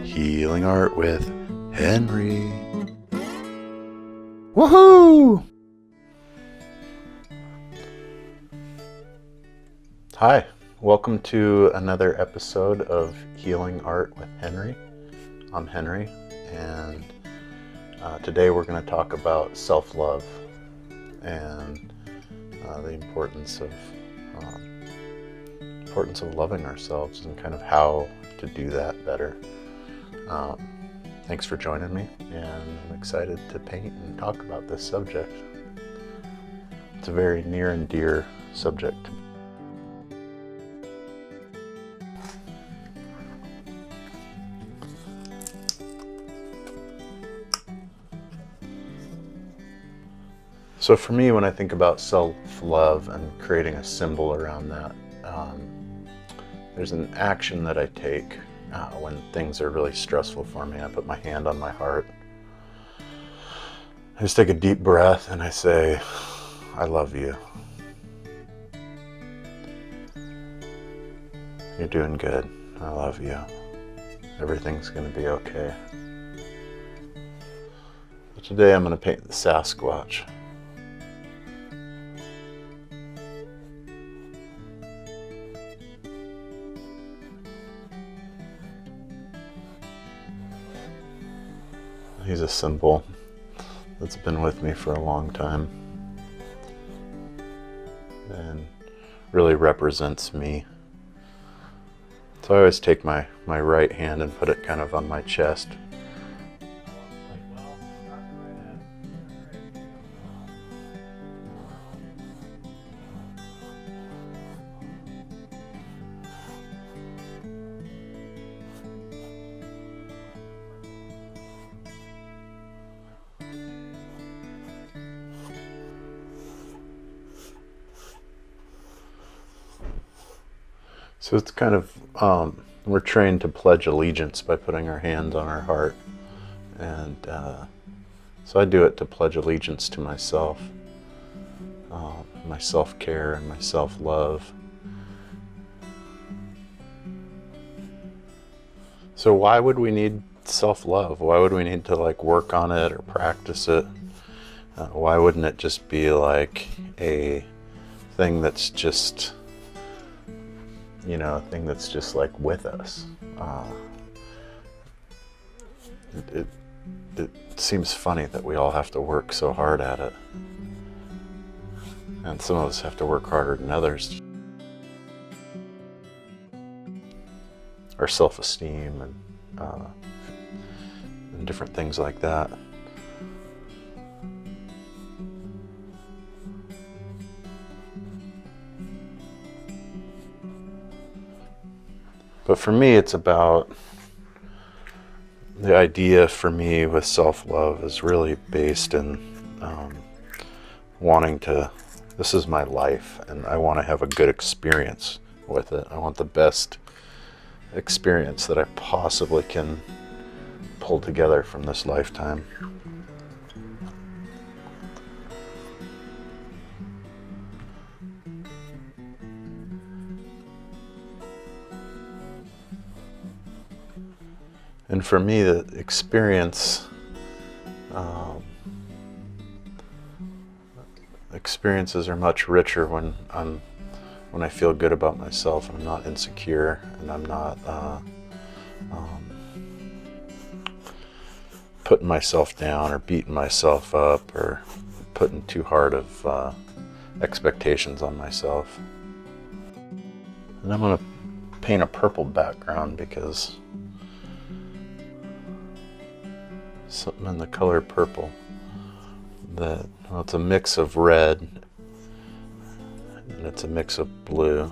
Healing Art with Henry. Woohoo! Hi, welcome to another episode of Healing Art with Henry. I'm Henry, and today we're going to talk about self-love and the importance of loving ourselves and kind of how to do that better. Thanks for joining me, and I'm excited to paint and talk about this subject. It's a very near and dear subject. So for me, when I think about self-love and creating a symbol around that, there's an action that I take when things are really stressful for me. I put my hand on my heart. I just take a deep breath and I say, I love you. You're doing good. I love you. Everything's going to be okay. But today I'm going to paint the Sasquatch. He's a symbol that's been with me for a long time and really represents me. So I always take my right hand and put it kind of on my chest. So it's kind of, we're trained to pledge allegiance by putting our hands on our heart. And so I do it to pledge allegiance to myself, my self-care and my self-love. So why would we need self-love? Why would we need to work on it or practice it? Why wouldn't it just be like a thing that's just... a thing that's just with us. It seems funny that we all have to work so hard at it. And some of us have to work harder than others. Our self-esteem and different things like that. But for me, it's about the idea for me with self-love is really based in wanting to, this is my life and I want to have a good experience with it. I want the best experience that I possibly can pull together from this lifetime. And for me, the experiences are much richer when I feel good about myself and I'm not insecure and I'm not putting myself down or beating myself up or putting too hard of expectations on myself. And I'm going to paint a purple background because something in the color purple that, well, it's a mix of red and it's a mix of blue.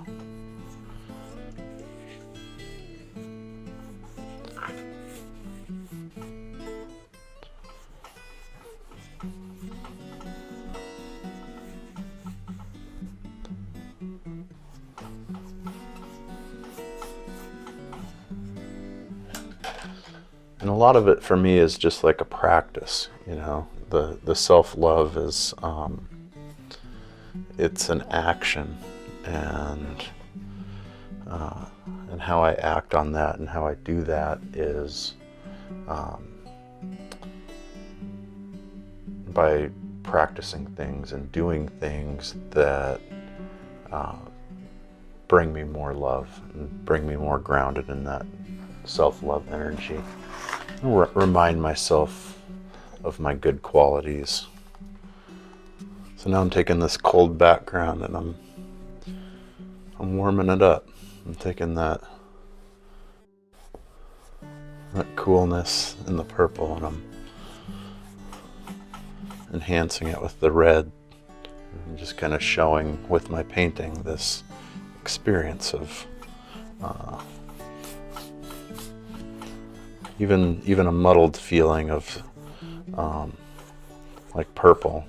And a lot of it for me is just like a practice, the self-love is, it's an action, and And how I act on that and how I do that is by practicing things and doing things that bring me more love and bring me more grounded in that self-love energy. Remind myself of my good qualities. So now I'm taking this cold background and I'm warming it up. I'm taking that coolness in the purple and I'm enhancing it with the red. I'm just kind of showing with my painting this experience of even a muddled feeling of like purple.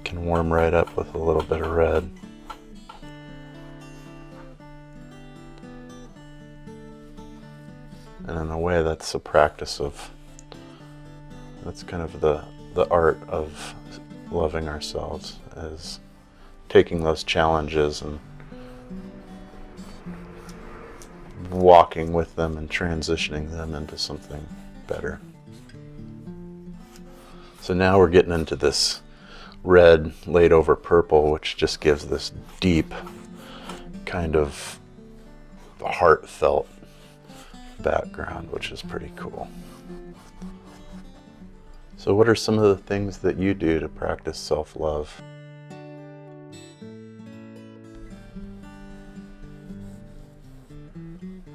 Can warm right up with a little bit of red. And in a way, that's a practice of, that's kind of the art of loving ourselves, is taking those challenges and walking with them and transitioning them into something better. So now we're getting into this red laid over purple, which just gives this deep kind of heartfelt background, which is pretty cool. So what are some of the things that you do to practice self-love?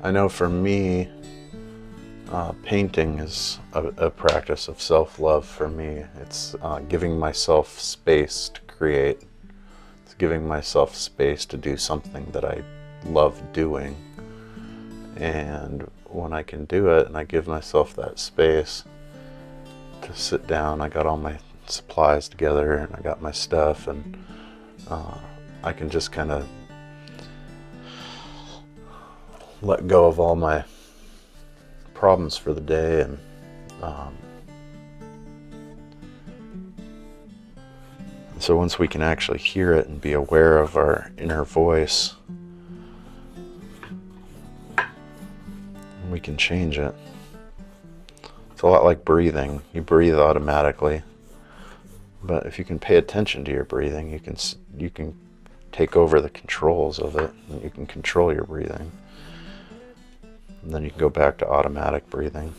I know for me, painting is a practice of self-love for me. It's giving myself space to create. It's giving myself space to do something that I love doing. And when I can do it and I give myself that space to sit down, I got all my supplies together and I got my stuff, and I can just kind of let go of all my problems for the day, and so once we can actually hear it and be aware of our inner voice, we can change it. It's a lot like breathing. You breathe automatically, but if you can pay attention to your breathing, you can take over the controls of it, and you can control your breathing. And then you can go back to automatic breathing.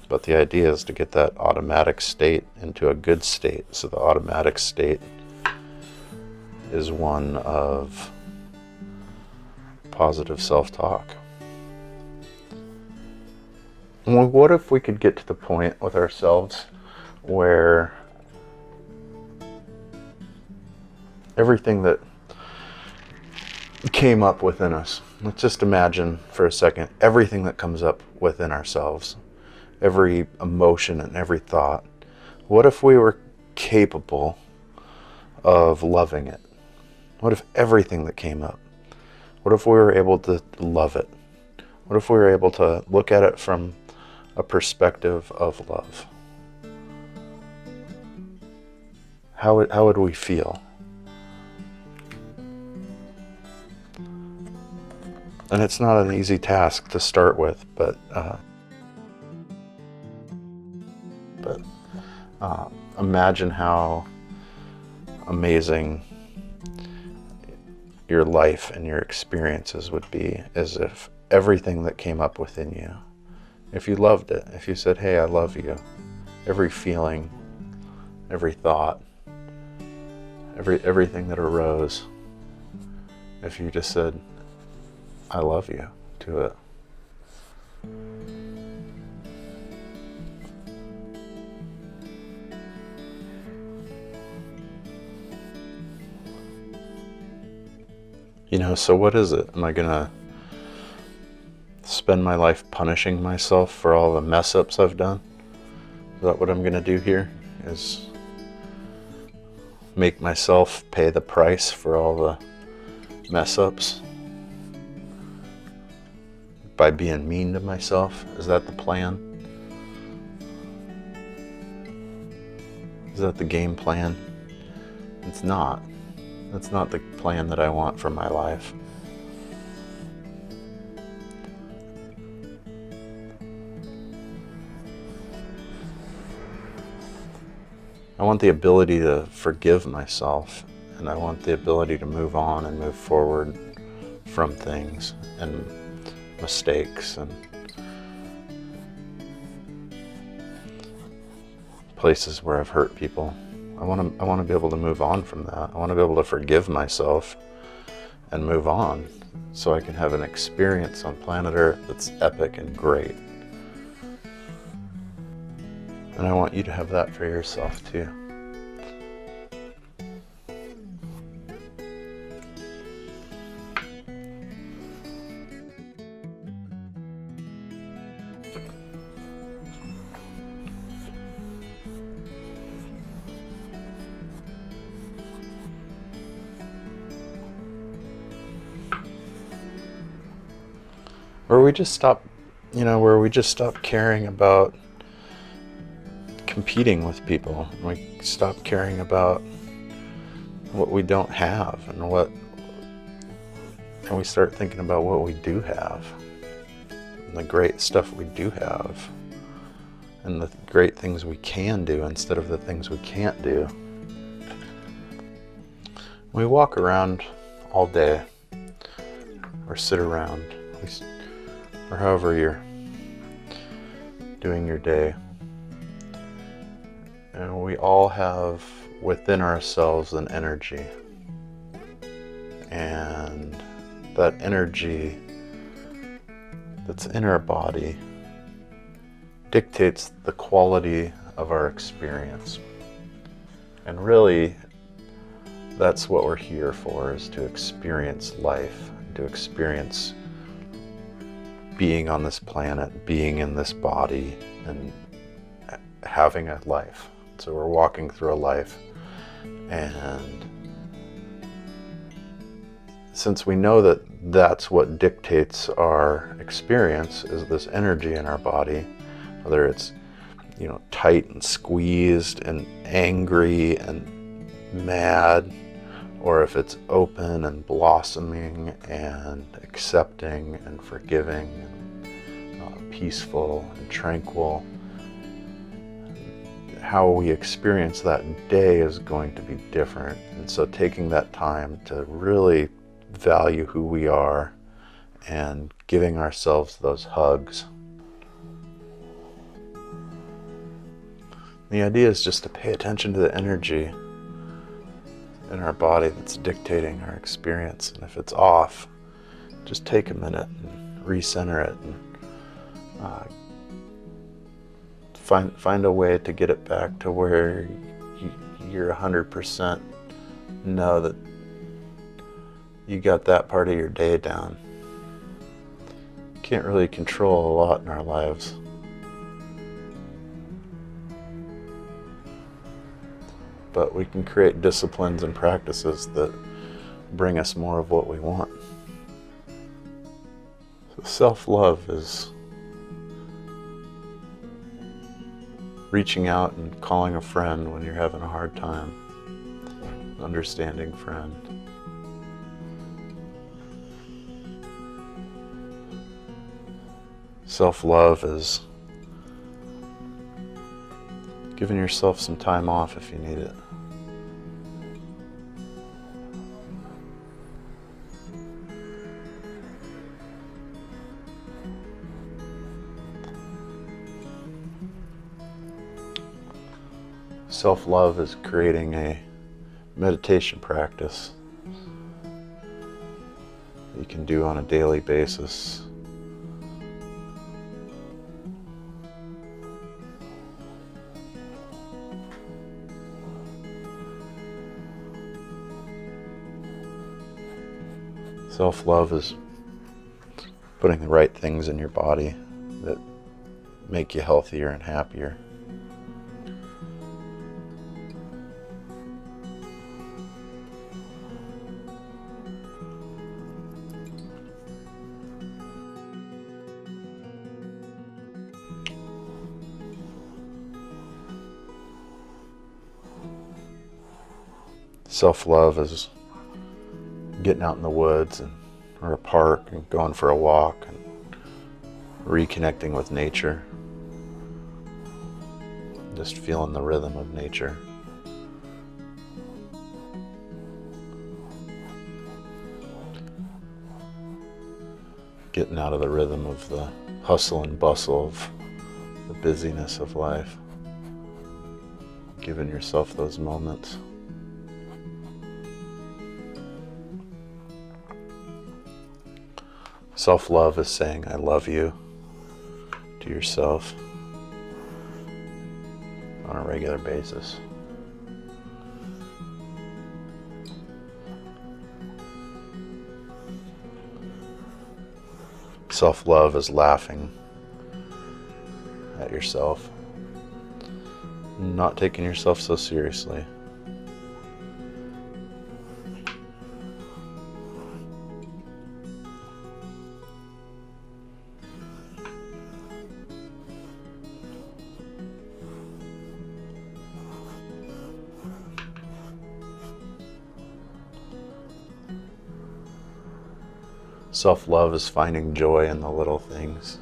But the idea is to get that automatic state into a good state. So the automatic state is one of positive self-talk. Well, what if we could get to the point with ourselves where everything that came up within us, let's just imagine for a second, everything that comes up within ourselves, every emotion and every thought, what if we were capable of loving it? What if everything that came up, what if we were able to love it? What if we were able to look at it from a perspective of love? How would we feel? And it's not an easy task to start with, but imagine how amazing your life and your experiences would be as if everything that came up within you, if you loved it, if you said, hey, I love you, every feeling, every thought, everything that arose, if you just said, I love you to it. You know, so what is it? Am I gonna spend my life punishing myself for all the mess ups I've done? Is that what I'm gonna do here? Is make myself pay the price for all the mess ups? By being mean to myself? Is that the plan? Is that the game plan? It's not. That's not the plan that I want for my life. I want the ability to forgive myself, and I want the ability to move on and move forward from things and mistakes and places where I've hurt people. I want to be able to move on from that. I want to be able to forgive myself and move on so I can have an experience on planet Earth that's epic and great. And I want you to have that for yourself too. Where we just stop, caring about competing with people. We stop caring about what we don't have and we start thinking about what we do have and the great stuff we do have and the great things we can do instead of the things we can't do. We walk around all day or sit around or however you're doing your day. And we all have within ourselves an energy. And that energy that's in our body dictates the quality of our experience. And really, that's what we're here for, is to experience life, to experience being on this planet, being in this body, and having a life. So we're walking through a life, and since we know that that's what dictates our experience, is this energy in our body, whether it's tight and squeezed and angry and mad, or if it's open and blossoming and accepting and forgiving and peaceful and tranquil. How we experience that day is going to be different. And so taking that time to really value who we are and giving ourselves those hugs. The idea is just to pay attention to the energy in our body that's dictating our experience. And if it's off, just take a minute and recenter it and find a way to get it back to where you're 100% know that you got that part of your day down. You can't really control a lot in our lives. But we can create disciplines and practices that bring us more of what we want. So self-love is reaching out and calling a friend when you're having a hard time, an understanding friend. Self-love is giving yourself some time off if you need it. Self-love is creating a meditation practice that you can do on a daily basis. Self-love is putting the right things in your body that make you healthier and happier. Self-love is getting out in the woods or a park and going for a walk and reconnecting with nature. Just feeling the rhythm of nature. Getting out of the rhythm of the hustle and bustle of the busyness of life. Giving yourself those moments. Self-love is saying I love you to yourself on a regular basis. Self-love is laughing at yourself, not taking yourself so seriously. Self-love is finding joy in the little things.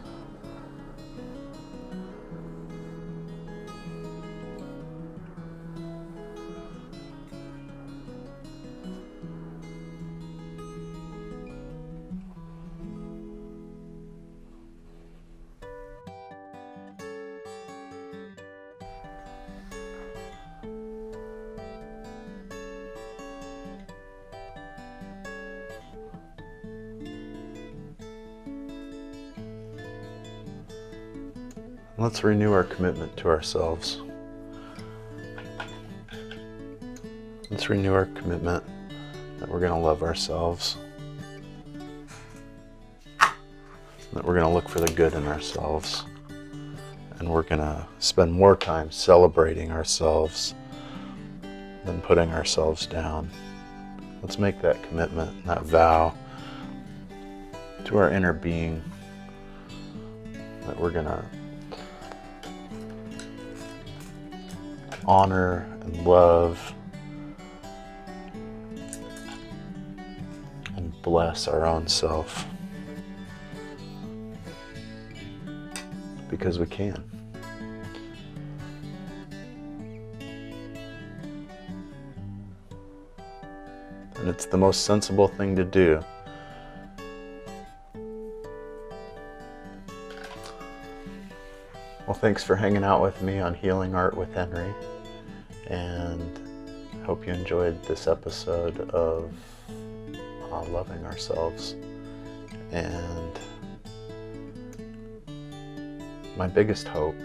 Let's renew our commitment to ourselves. Let's renew our commitment that we're going to love ourselves, that we're going to look for the good in ourselves, and we're going to spend more time celebrating ourselves than putting ourselves down. Let's make that commitment, that vow to our inner being, that we're going to honor and love and bless our own self, because we can. And it's the most sensible thing to do. Well, thanks for hanging out with me on Healing Art with Henry, and I hope you enjoyed this episode of loving ourselves. And my biggest hope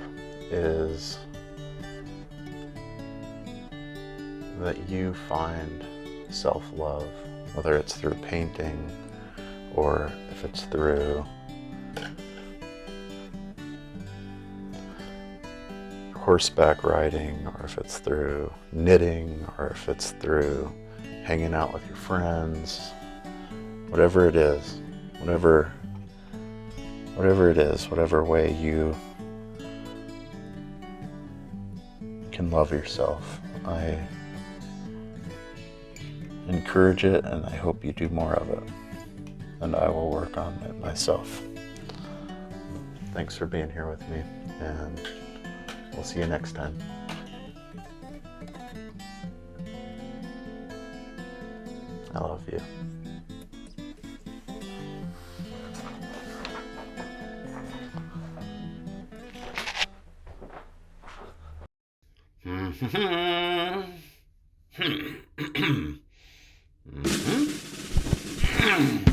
is that you find self-love, whether it's through painting or if it's through horseback riding, or if it's through knitting, or if it's through hanging out with your friends, whatever it is, whatever it is, whatever way you can love yourself. I encourage it, and I hope you do more of it, and I will work on it myself. Thanks for being here with me, and we'll see you next time. I love you. Mm-hmm.